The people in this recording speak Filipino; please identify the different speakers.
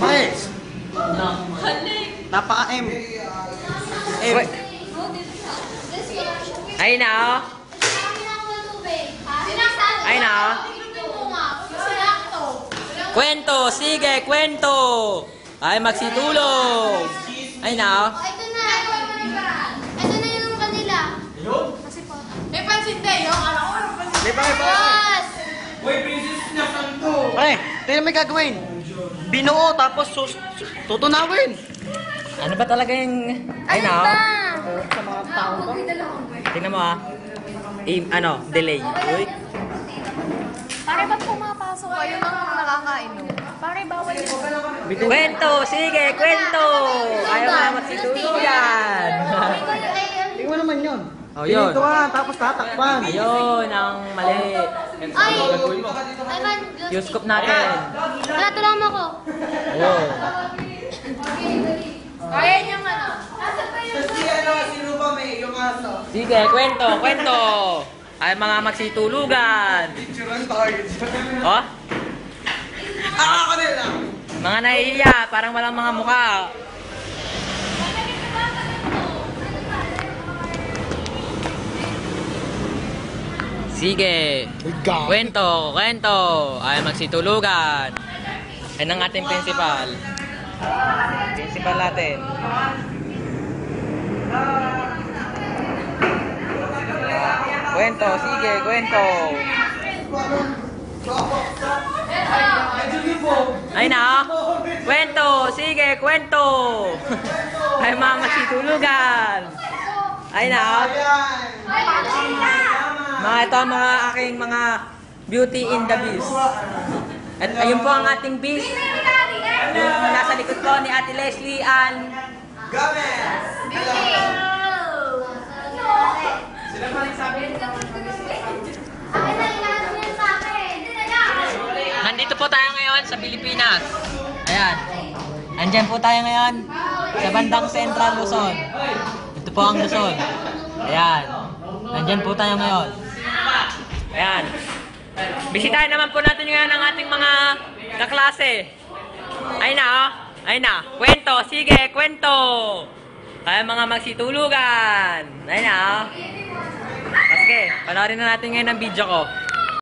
Speaker 1: Bakit? Napaka-M. M.
Speaker 2: Ayun na, oh. Ayun na, oh. Kwento, sige, kwento. Ay, magsitulog. Ayun na, oh.
Speaker 3: Ito na. Ito na yung kanila. Kasi po. May pansin tayo.
Speaker 1: Di ba?
Speaker 3: Boss!
Speaker 4: Uy, princess na santo!
Speaker 1: Ay, tingnan mo yung gagawin. Binuo, tapos tutunawin.
Speaker 2: Ano ba talaga yung... Ayun na, oh.
Speaker 1: Sa mga tao ba?
Speaker 2: Tingnan mo, ah. Delay. Uy.
Speaker 3: Pare, ba't pumapasok kayo ng nakakainom? Pare, bawal yun.
Speaker 2: Kwento, sige, kwento. Ayaw nga magsitulugan.
Speaker 1: Tingnan mo naman yun.
Speaker 2: Oh, yun.
Speaker 1: Pinituan, tapos tatakpan.
Speaker 2: Ayun, ang mali.
Speaker 3: Ay! Ay, man.
Speaker 2: Yung scoop natin.
Speaker 3: Wala, tulungan mo ako.
Speaker 2: Ayun.
Speaker 3: Kaya niyang ano?
Speaker 4: Si Ruba may yung aso.
Speaker 2: Sige, kwento, kwento. Ay, mga magsitulugan.
Speaker 4: Picturean tayo.
Speaker 2: Oh,
Speaker 4: Ako na lang!
Speaker 2: mga nahihiya, parang walang mga mukha. Sige. Kwento, kwento. Ay, magsitulugan. Yan ang ating principal. Principal natin. Kwento, sige, kwento. Ay na, kwento, sige, kwento. Ay, mga magsitulugan. Ay na, mga ito ang mga aking mga beauty in the beast. At ayun po ang ating beast. Yung nasa likod ko ni Ate Leslie Ann.
Speaker 4: Gomez!
Speaker 3: Sila pa rin sabi. Akin na ilalas niya sa akin.
Speaker 2: Nandito po tayo ngayon sa Pilipinas. Ayan. Andyan po tayo ngayon sa bandang Central Luzon. Ito po ang Luzon. Ayan. Nandyan po tayo ngayon. Ayan. Bisitahin naman po natin ngayon ang ating mga kaklase. Ay na, oh. Ay na. Kwento. Sige, kwento. Ay, mga magsitulugan. Ay na, oh. Sige, panoorin na natin ngayon ang video ko.